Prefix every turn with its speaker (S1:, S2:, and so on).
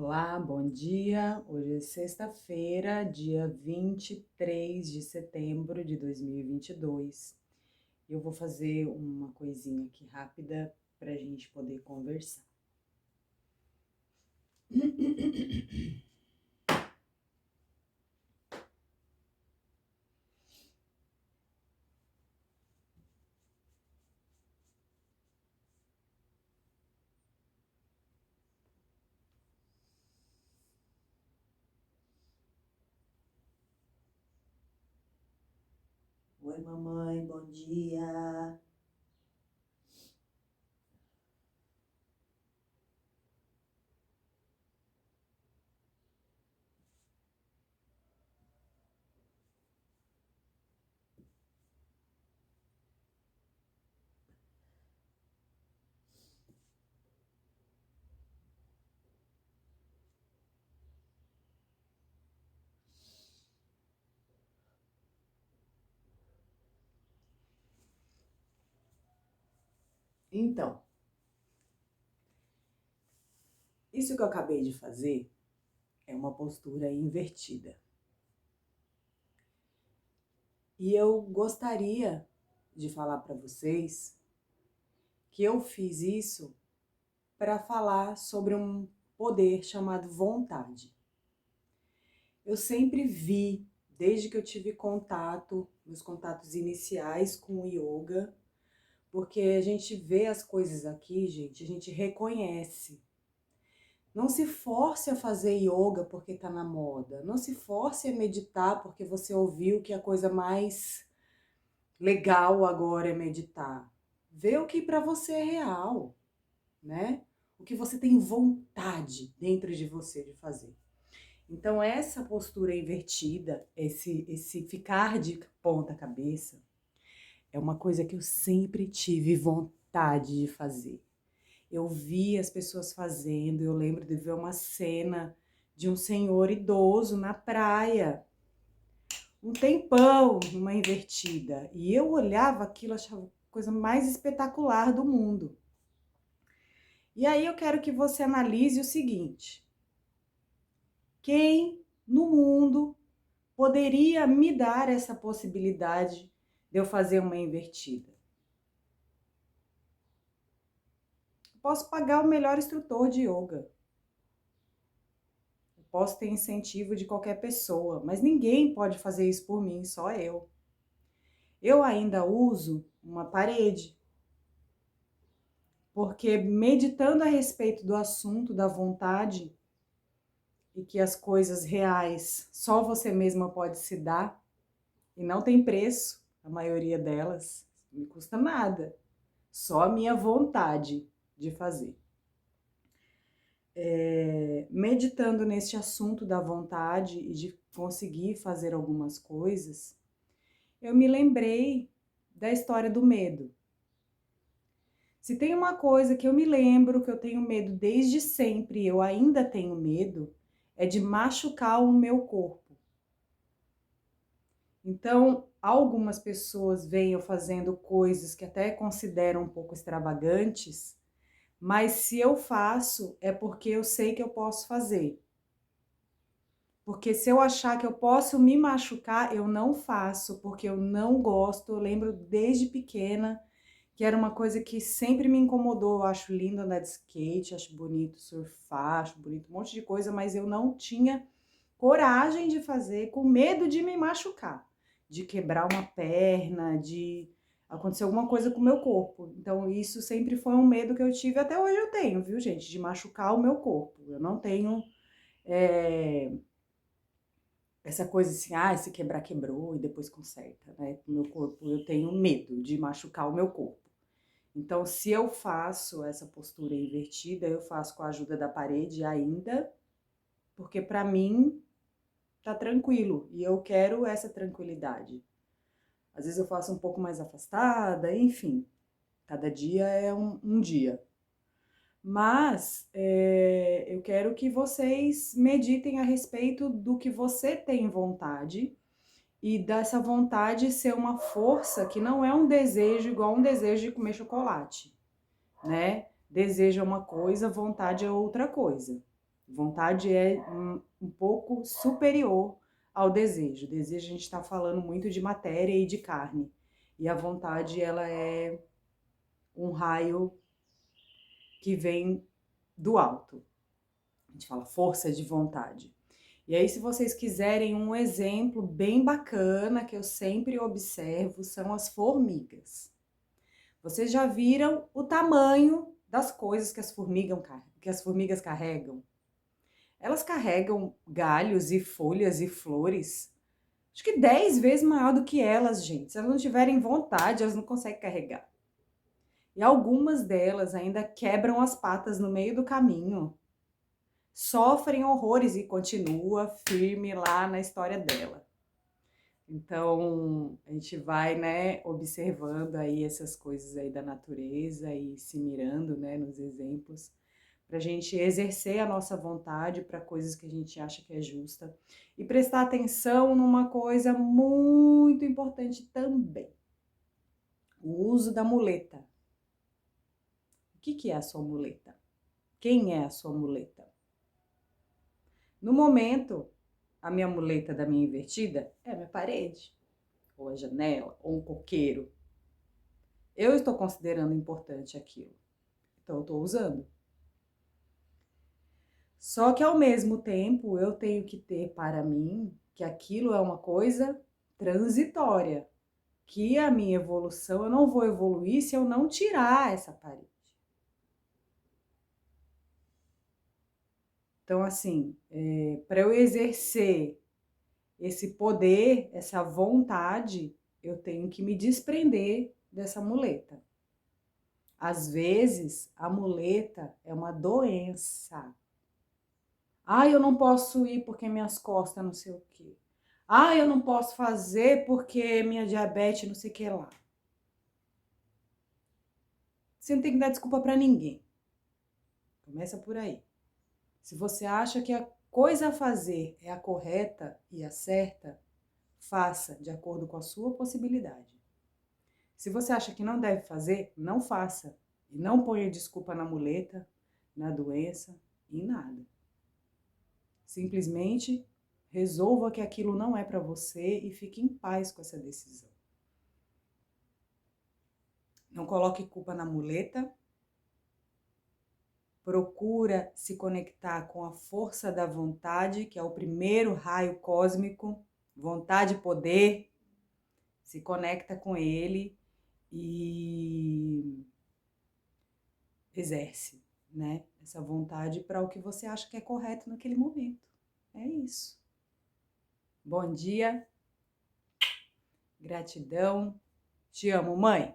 S1: Olá, bom dia. Hoje é sexta-feira, dia 23 de setembro de 2022. Eu vou fazer uma coisinha aqui rápida para a gente poder conversar.
S2: Oi, mamãe, bom dia.
S1: Então, isso que eu acabei de fazer é uma postura invertida. E eu gostaria de falar para vocês que eu fiz isso para falar sobre um poder chamado vontade. Eu sempre vi, desde que eu tive contato, meus contatos iniciais com o yoga, porque a gente vê as coisas aqui, gente, a gente reconhece. Não se force a fazer yoga porque tá na moda. Não se force a meditar porque você ouviu que a coisa mais legal agora é meditar. Vê o que para você é real, né? O que você tem vontade dentro de você de fazer. Então, essa postura invertida, esse ficar de ponta cabeça, é uma coisa que eu sempre tive vontade de fazer. Eu vi as pessoas fazendo, eu lembro de ver uma cena de um senhor idoso na praia, um tempão, numa invertida. E eu olhava aquilo, achava a coisa mais espetacular do mundo. E aí eu quero que você analise o seguinte: quem no mundo poderia me dar essa possibilidade de eu fazer uma invertida? Eu posso pagar o melhor instrutor de yoga. Eu posso ter incentivo de qualquer pessoa, mas ninguém pode fazer isso por mim, só eu. Eu ainda uso uma parede, porque meditando a respeito do assunto da vontade e que as coisas reais só você mesma pode se dar e não tem preço, a maioria delas, não me custa nada. Só a minha vontade de fazer. Meditando neste assunto da vontade e de conseguir fazer algumas coisas, eu me lembrei da história do medo. Se tem uma coisa que eu me lembro que eu tenho medo desde sempre, eu ainda tenho medo, é de machucar o meu corpo. Então, algumas pessoas veem eu fazendo coisas que até consideram um pouco extravagantes, mas se eu faço, é porque eu sei que eu posso fazer. Porque se eu achar que eu posso me machucar, eu não faço, porque eu não gosto. Eu lembro desde pequena que era uma coisa que sempre me incomodou. Eu acho lindo andar de skate, acho bonito surfar, acho bonito um monte de coisa, mas eu não tinha coragem de fazer, com medo de me machucar, de quebrar uma perna, de acontecer alguma coisa com o meu corpo. Então, isso sempre foi um medo que eu tive, até hoje eu tenho, viu, gente? De machucar o meu corpo. Eu não tenho essa coisa assim, se quebrar, quebrou e depois conserta, né? O meu corpo, eu tenho medo de machucar o meu corpo. Então, se eu faço essa postura invertida, eu faço com a ajuda da parede ainda, porque para mim tá tranquilo e eu quero essa tranquilidade. Às vezes eu faço um pouco mais afastada, enfim, cada dia é um dia. Mas eu quero que vocês meditem a respeito do que você tem vontade e dessa vontade ser uma força que não é um desejo igual um desejo de comer chocolate, né? Desejo é uma coisa, vontade é outra coisa. Vontade é um pouco superior ao desejo. O desejo a gente está falando muito de matéria e de carne. E a vontade, ela é um raio que vem do alto. A gente fala força de vontade. E aí, se vocês quiserem um exemplo bem bacana que eu sempre observo, são as formigas. Vocês já viram o tamanho das coisas que as formigas carregam? Elas carregam galhos e folhas e flores, acho que 10 vezes maior do que elas, gente. Se elas não tiverem vontade, elas não conseguem carregar. E algumas delas ainda quebram as patas no meio do caminho, sofrem horrores e continua firme lá na história dela. Então, a gente vai, né, observando aí essas coisas aí da natureza e se mirando, né, nos exemplos, para a gente exercer a nossa vontade para coisas que a gente acha que é justa e prestar atenção numa coisa muito importante também: o uso da muleta. O que é a sua muleta? Quem é a sua muleta? No momento, a minha muleta da minha invertida é a minha parede, ou a janela, ou um coqueiro. Eu estou considerando importante aquilo, então eu estou usando. Só que ao mesmo tempo eu tenho que ter para mim que aquilo é uma coisa transitória, que a minha evolução, eu não vou evoluir se eu não tirar essa parede. Então, assim, para eu exercer esse poder, essa vontade, eu tenho que me desprender dessa muleta. Às vezes, a muleta é uma doença. Ah, eu não posso ir porque minhas costas não sei o quê. Ah, eu não posso fazer porque minha diabetes não sei o que lá. Você não tem que dar desculpa para ninguém. Começa por aí. Se você acha que a coisa a fazer é a correta e a certa, faça de acordo com a sua possibilidade. Se você acha que não deve fazer, não faça. E não ponha desculpa na muleta, na doença, em nada. Simplesmente resolva que aquilo não é para você e fique em paz com essa decisão. Não coloque culpa na muleta. Procura se conectar com a força da vontade, que é o primeiro raio cósmico, vontade e poder. Se conecta com ele e exerce, né, essa vontade para o que você acha que é correto naquele momento. É isso. Bom dia. Gratidão. Te amo, mãe.